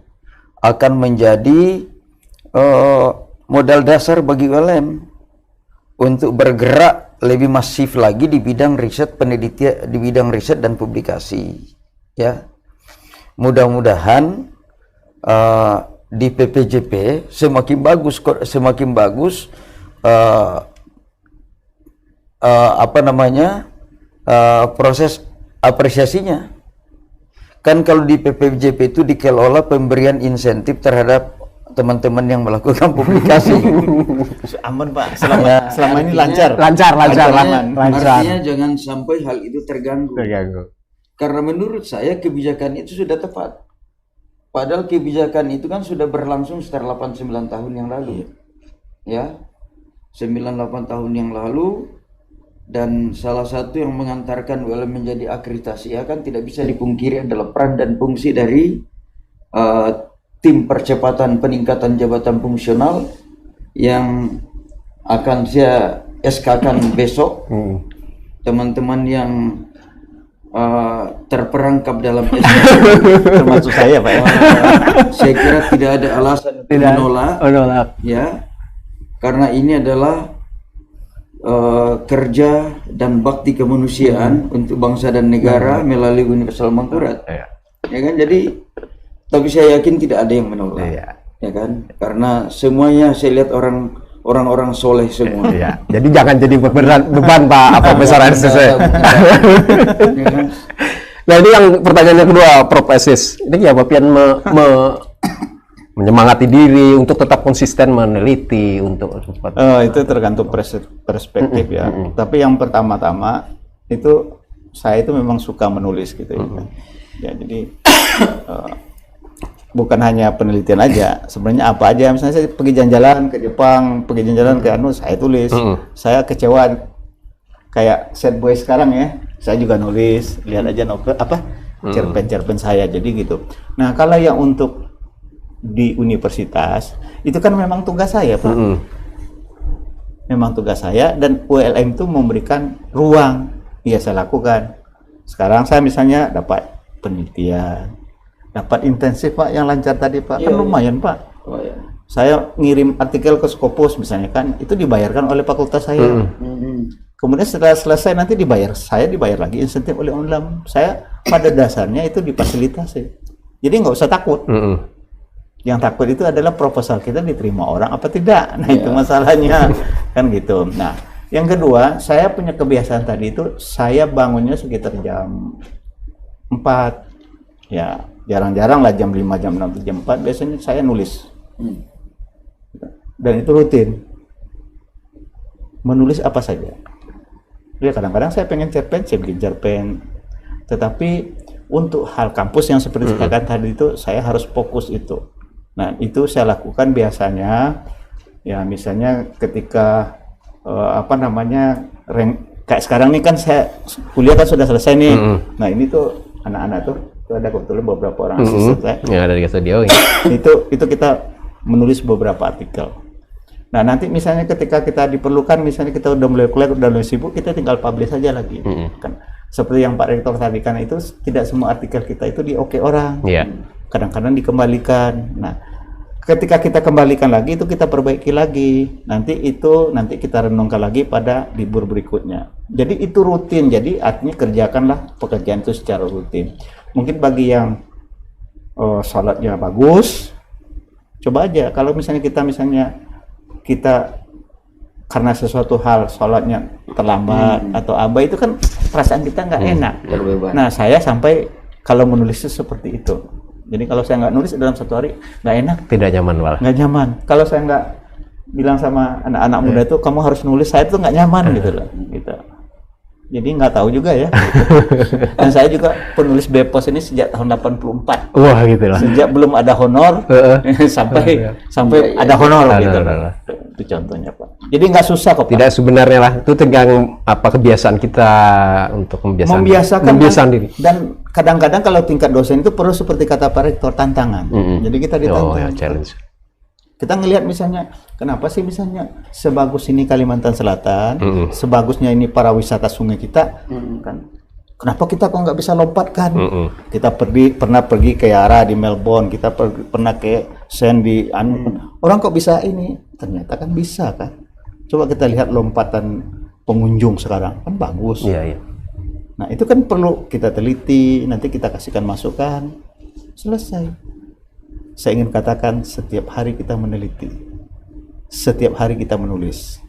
akan menjadi modal dasar bagi ULM untuk bergerak lebih masif lagi di bidang riset penelitian, di bidang riset dan publikasi, ya. Mudah-mudahan di PPJP semakin bagus proses apresiasinya. Kan kalau di PPJP itu dikelola pemberian insentif terhadap teman-teman yang melakukan publikasi. Aman Pak, selama ini lancar. Lancar. Artinya jangan sampai hal itu terganggu. Karena menurut saya kebijakan itu sudah tepat. Padahal kebijakan itu kan sudah berlangsung sekitar 8-9 tahun yang lalu. Ya. 9-8 tahun yang lalu, dan salah satu yang mengantarkan ULM menjadi akreditasi kan tidak bisa dipungkiri adalah peran dan fungsi dari tim percepatan peningkatan jabatan fungsional yang akan saya SK-kan besok. Teman-teman yang terperangkap dalam SK Termasuk saya Pak. Saya kira tidak ada alasan untuk menolak. Ya, karena ini adalah kerja dan bakti kemanusiaan untuk bangsa dan negara melalui Universal Mangkurat. Ya kan, jadi tapi saya yakin tidak ada yang menolak. Ya kan, karena semuanya saya lihat orang-orang soleh semua. Jadi jangan jadi beban Pak apa besar RSS. Ya kan? Nah ini yang pertanyaannya kedua, Prof. Aziz. Ini ya Bapian menyemangati diri untuk tetap konsisten meneliti untuk Itu tergantung perspektif ya. Tapi yang pertama-tama itu saya itu memang suka menulis gitu ya. Ya jadi bukan hanya penelitian aja, sebenarnya apa aja. Misalnya saya pergi jalan-jalan ke Jepang, pergi jalan-jalan ke saya tulis. Saya kecewa kayak sad boy sekarang ya. Saya juga nulis, lihat aja novel cerpen-cerpen saya jadi gitu. Nah, kalau yang untuk di universitas itu kan memang tugas saya Pak. Memang tugas saya, dan ULM itu memberikan ruang, ya saya lakukan. Sekarang saya misalnya dapat penelitian, dapat intensif Pak yang lancar tadi Pak, kan lumayan Pak. Saya ngirim artikel ke Scopus misalnya kan, itu dibayarkan oleh fakultas saya. Kemudian setelah selesai nanti dibayar lagi insentif oleh UNLAM. Saya pada dasarnya itu difasilitasi, jadi nggak usah takut. Yang takut itu adalah proposal kita diterima orang apa tidak. Nah itu masalahnya kan gitu. Nah yang kedua, saya punya kebiasaan tadi itu saya bangunnya sekitar jam 4. Ya jarang-jarang lah jam 5, jam 6, jam 4 biasanya saya nulis. Dan itu rutin. Menulis apa saja. Ya kadang-kadang saya pengen cerpen, saya bikin cerpen. Tetapi untuk hal kampus yang seperti saya katakan tadi itu saya harus fokus itu. Nah itu saya lakukan biasanya ya misalnya ketika kayak sekarang nih kan saya kuliah kan sudah selesai nih. Nah ini tuh anak-anak tuh ada kebetulan beberapa orang asisten saya yang ada di studio itu kita menulis beberapa artikel. Nah nanti misalnya ketika kita diperlukan, misalnya kita udah mulai kuliah, udah mulai sibuk, kita tinggal publish aja lagi. Kan seperti yang Pak Rektor tadi kan, itu tidak semua artikel kita itu di-oke orang. Kadang-kadang dikembalikan. Nah ketika kita kembalikan lagi, itu kita perbaiki lagi. Nanti kita renungkan lagi pada libur berikutnya. Jadi itu rutin. Jadi artinya kerjakanlah pekerjaan itu secara rutin. Mungkin bagi yang sholatnya bagus, coba aja. Kalau misalnya kita karena sesuatu hal sholatnya terlambat atau abai, itu kan perasaan kita nggak enak. Nah saya sampai kalau menulis itu seperti itu. Jadi kalau saya nggak nulis dalam satu hari nggak enak. Tidak nyaman malah. Nggak nyaman. Kalau saya nggak bilang sama anak-anak muda itu kamu harus nulis, saya tuh nggak nyaman gitu loh. Gitu. Jadi nggak tahu juga ya. Dan saya juga penulis Bepos ini sejak tahun 84. Wah gitu lah. Sejak belum ada honor sampai ada honor gitu. Itu contohnya Pak. Jadi nggak susah kok Pak. Tidak sebenarnya lah. Itu tergantung kebiasaan kita untuk membiasakan diri. Dan kadang-kadang kalau tingkat dosen itu perlu seperti kata Pak Rektor, tantangan. Jadi kita ditantang. Challenge. Kita ngelihat misalnya, kenapa sih misalnya sebagus ini Kalimantan Selatan, sebagusnya ini para wisata sungai kita, kan? Kenapa kita kok nggak bisa lompatkan? Kita pernah pergi ke Yara di Melbourne, kita pernah ke Sandy, orang kok bisa ini? Ternyata kan bisa kan? Coba kita lihat lompatan pengunjung sekarang, kan bagus. Nah itu kan perlu kita teliti, nanti kita kasihkan masukan, selesai. Saya ingin katakan setiap hari kita meneliti, setiap hari kita menulis.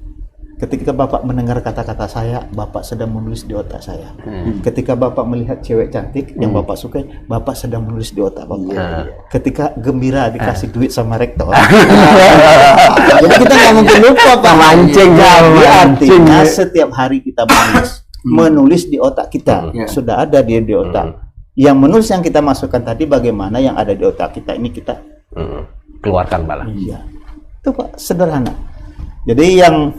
Ketika Bapak mendengar kata-kata saya, Bapak sedang menulis di otak saya. Ketika Bapak melihat cewek cantik yang Bapak sukai, Bapak sedang menulis di otak Bapak. Ketika gembira dikasih duit sama rektor, jadi kita nggak mungkin lupa Pak. Mancing, Jadi mancing. artinya setiap hari kita menulis di otak kita, sudah ada di otak. Yang menulis yang kita masukkan tadi, bagaimana yang ada di otak kita ini kita Keluarkan malah. Iya, itu Pak, sederhana. Jadi yang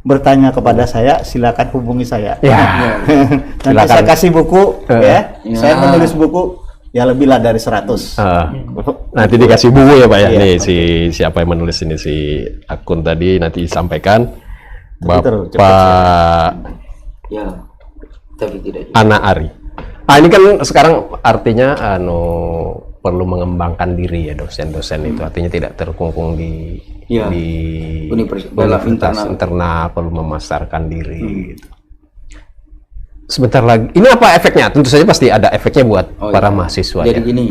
bertanya kepada saya, silakan hubungi saya. Ya. Nanti Silakan. saya kasih buku, ya. Saya menulis buku, ya lebih lah dari 100. Nanti dikasih buku ya Pak ya. Iya, Nih si siapa yang menulis ini, si akun tadi nanti disampaikan. Tapi Bapak Ya, tapi tidak juga. Ana Ari. Ini kan sekarang artinya perlu mengembangkan diri ya dosen-dosen itu, artinya tidak terkungkung di Ya, di universitas internal, perlu memasarkan diri gitu. Sebentar lagi, ini apa efeknya? Tentu saja pasti ada efeknya buat para mahasiswa. Jadi ya. gini,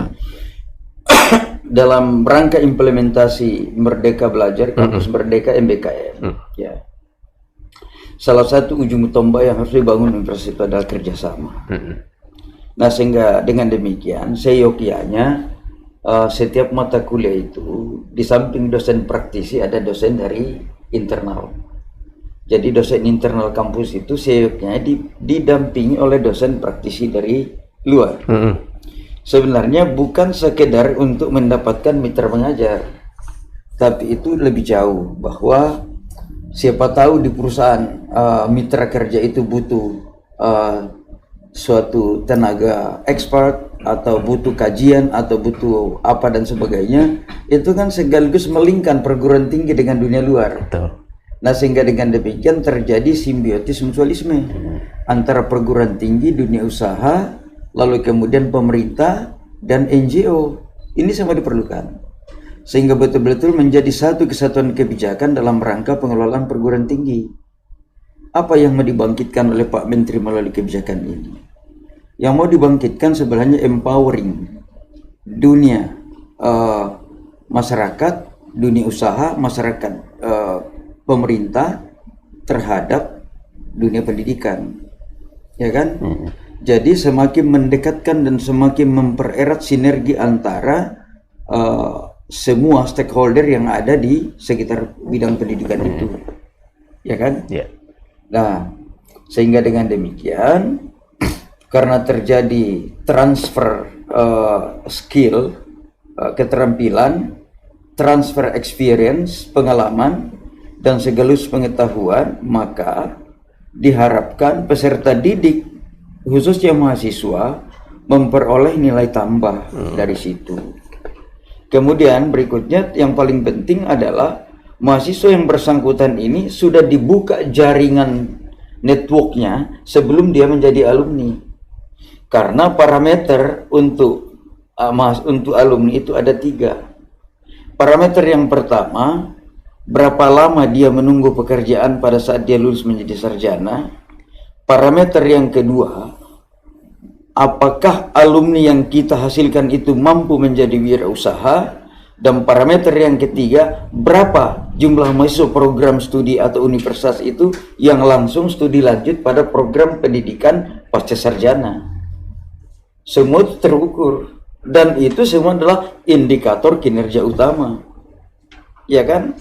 dalam rangka implementasi Merdeka Belajar, Kampus Merdeka MBKM, ya, salah satu ujung tombak yang harus dibangun universitas itu adalah kerjasama. Nah, sehingga dengan demikian, seyogianya setiap mata kuliah itu di samping dosen praktisi ada dosen dari internal. Jadi dosen internal kampus itu seyogianya didampingi oleh dosen praktisi dari luar. Sebenarnya bukan sekedar untuk mendapatkan mitra mengajar, tapi itu lebih jauh, bahwa siapa tahu di perusahaan mitra kerja itu butuh suatu tenaga expert atau butuh kajian atau butuh apa dan sebagainya, itu kan sekaligus melingkan perguruan tinggi dengan dunia luar. Betul. Nah, sehingga dengan demikian terjadi simbiotis mutualisme antara perguruan tinggi, dunia usaha, lalu kemudian pemerintah dan NGO. Ini semua diperlukan sehingga betul-betul menjadi satu kesatuan kebijakan dalam rangka pengelolaan perguruan tinggi. Apa yang mau dibangkitkan oleh Pak Menteri melalui kebijakan ini? Yang mau dibangkitkan sebenarnya empowering dunia masyarakat, dunia usaha, masyarakat, pemerintah terhadap dunia pendidikan, ya kan? Jadi semakin mendekatkan dan semakin mempererat sinergi antara semua stakeholder yang ada di sekitar bidang pendidikan itu, ya kan? Yeah. Nah, sehingga dengan demikian, karena terjadi transfer skill, keterampilan, transfer experience, pengalaman, dan segelus pengetahuan, maka diharapkan peserta didik, khususnya mahasiswa, memperoleh nilai tambah dari situ. Kemudian berikutnya yang paling penting adalah mahasiswa yang bersangkutan ini sudah dibuka jaringan networknya sebelum dia menjadi alumni. Karena parameter untuk alumni itu ada 3. Parameter yang pertama, berapa lama dia menunggu pekerjaan pada saat dia lulus menjadi sarjana. Parameter yang kedua, apakah alumni yang kita hasilkan itu mampu menjadi wirausaha. Dan parameter yang ketiga, berapa jumlah mahasiswa program studi atau universitas itu yang langsung studi lanjut pada program pendidikan pasca sarjana. Semua itu terukur, dan itu semua adalah indikator kinerja utama, ya kan?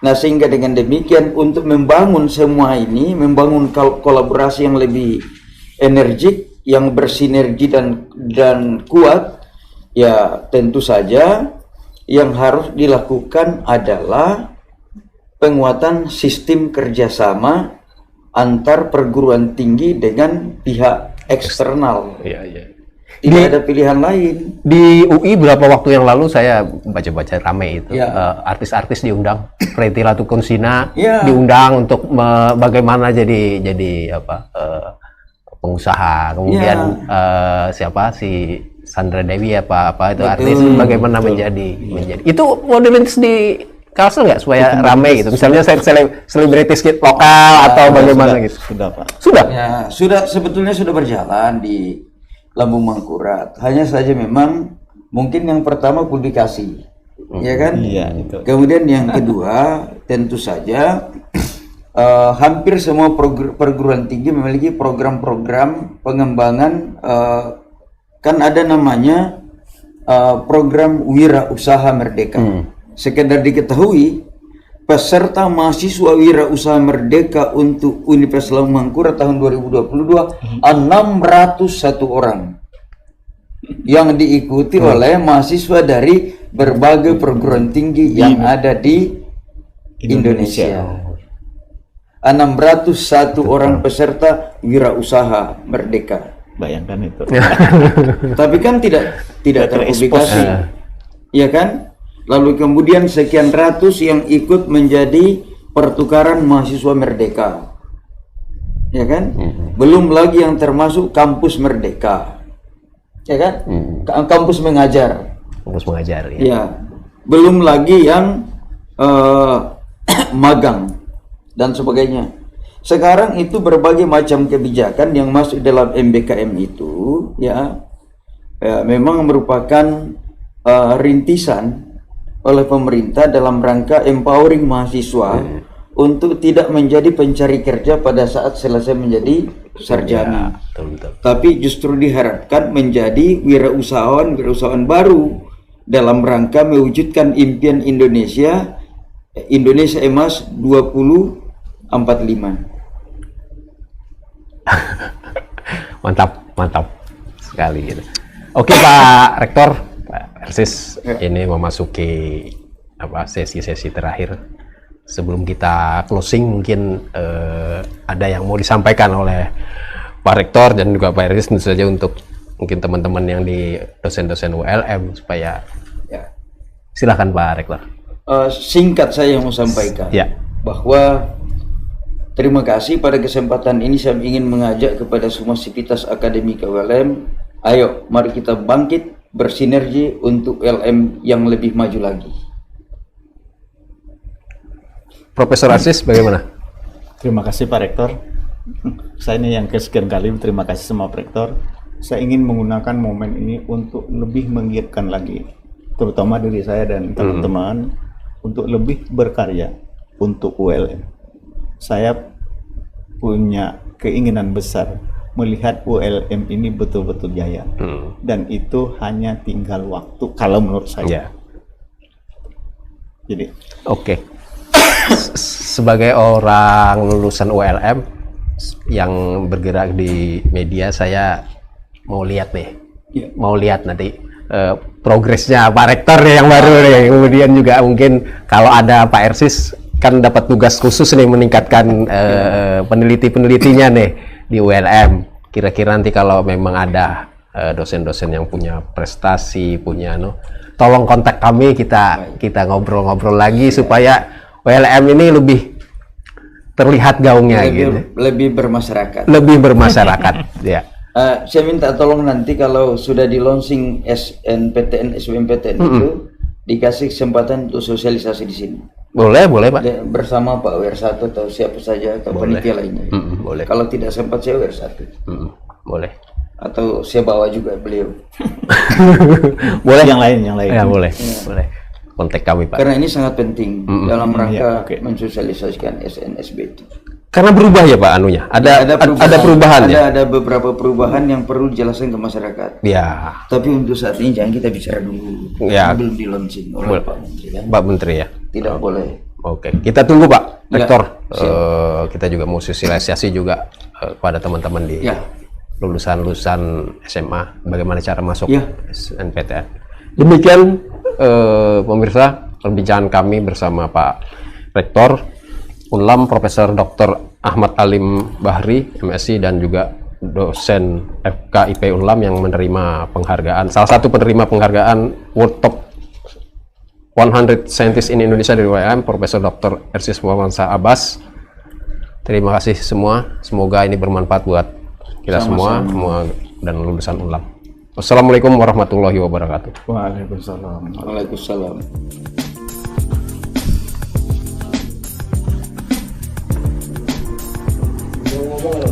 Nah, sehingga dengan demikian untuk membangun semua ini, membangun kolaborasi yang lebih energik, yang bersinergi dan kuat, ya tentu saja yang harus dilakukan adalah penguatan sistem kerjasama antar perguruan tinggi dengan pihak eksternal. Tidak ada pilihan lain. Di UI berapa waktu yang lalu saya baca-baca rame itu, artis-artis diundang, Pretty Latuconsina diundang untuk bagaimana jadi apa pengusaha, kemudian siapa si Sandra Dewi apa itu artis, bagaimana menjadi itu modalitas di Kalsel nggak supaya rame gitu, misalnya selebritis lokal atau bagaimana gitu? Sudah Pak. Sudah? Ya, sebetulnya sudah berjalan di Lambung Mangkurat. Hanya saja memang mungkin yang pertama publikasi, ya kan? Iya, itu. Kemudian yang kedua tentu saja hampir semua perguruan tinggi memiliki program-program pengembangan, kan ada namanya program Wira Usaha Merdeka. Sekedar diketahui, peserta mahasiswa Wira Usaha Merdeka untuk Universitas Lambangkura tahun 2022 601 orang yang diikuti oleh mahasiswa dari berbagai perguruan tinggi yang ada di Indonesia. 601 orang peserta Wira Usaha Merdeka. Bayangkan itu. Tapi kan tidak terpublikasi, ya kan? Lalu kemudian sekian ratus yang ikut menjadi pertukaran mahasiswa Merdeka, ya kan? Belum lagi yang termasuk kampus Merdeka, ya kan? Kampus mengajar. Kampus mengajar ya. Ya, belum lagi yang magang dan sebagainya. Sekarang itu berbagai macam kebijakan yang masuk dalam MBKM itu, ya memang merupakan rintisan oleh pemerintah dalam rangka empowering mahasiswa untuk tidak menjadi pencari kerja pada saat selesai menjadi sarjana. Betul. Tapi justru diharapkan menjadi wirausahawan baru dalam rangka mewujudkan impian Indonesia Emas 2045. Mantap sekali gitu. Oke Pak Rektor, Pak Persis, ini memasuki sesi-sesi terakhir. Sebelum kita closing, mungkin ada yang mau disampaikan oleh Pak Rektor dan juga Pak Persis, tentu saja untuk mungkin teman-teman yang di dosen-dosen ULM supaya silakan Pak Rektor. Singkat saya mau sampaikan bahwa terima kasih pada kesempatan ini saya ingin mengajak kepada semua sivitas akademika ULM, ayo mari kita bangkit bersinergi untuk ULM yang lebih maju lagi. Profesor Aziz bagaimana? Terima kasih Pak Rektor. Saya ini yang kesekian kali terima kasih sama Pak Rektor. Saya ingin menggunakan momen ini untuk lebih menggiatkan lagi, terutama diri saya dan teman-teman untuk lebih berkarya untuk ULM. Saya punya keinginan besar melihat ULM ini betul-betul jaya, dan itu hanya tinggal waktu kalau menurut saya. Jadi, oke. Sebagai orang lulusan ULM yang bergerak di media, saya mau lihat nih, mau lihat nanti progresnya Pak Rektor yang baru nih. Kemudian juga mungkin kalau ada Pak Ersis kan dapat tugas khusus nih meningkatkan peneliti-penelitinya nih di ULM. Kira-kira nanti kalau memang ada dosen-dosen yang punya prestasi, tolong kontak kami, kita ngobrol-ngobrol lagi supaya ULM ini lebih terlihat gaungnya, lebih bermasyarakat. Lebih bermasyarakat, ya. Saya minta tolong nanti kalau sudah di launching SNPTN, SBMPTN itu dikasih kesempatan untuk sosialisasi di sini. Boleh Pak. Bersama Pak WR1 atau siapa saja atau panitia lainnya. Boleh. Kalau tidak sempat saya WR1. Boleh. Atau saya bawa juga beliau. Boleh. Yang lain. Ya, boleh. Kontak kami Pak. Karena ini sangat penting dalam rangka mensosialisasikan SNSB itu. Karena berubah ya Pak anunya. Ada perubahan ya. Ada beberapa perubahan yang perlu dijelaskan ke masyarakat. Ya. Tapi untuk saat ini jangan kita bicara dulu. Ya. Belum di launching oleh Pak Menteri kan. Pak Menteri ya. Tidak boleh. Oke. Kita tunggu Pak Rektor. Kita juga mau sosialisasi juga kepada teman-teman di lulusan SMA bagaimana cara masuk SNPTN. Demikian pemirsa perbincangan kami bersama Pak Rektor Unlam Profesor Dr. Ahmad Alim Bahri MSc dan juga dosen FKIP Unlam yang menerima penghargaan, salah satu penerima penghargaan World Top 100 Scientist in Indonesia dari ULM, Profesor Dr. Ersis Muhammad Abbas. Terima kasih semua, semoga ini bermanfaat buat kita semua dan lulusan Unlam. Wassalamualaikum warahmatullahi wabarakatuh. Waalaikumsalam. Waalaikumsalam. Ngomong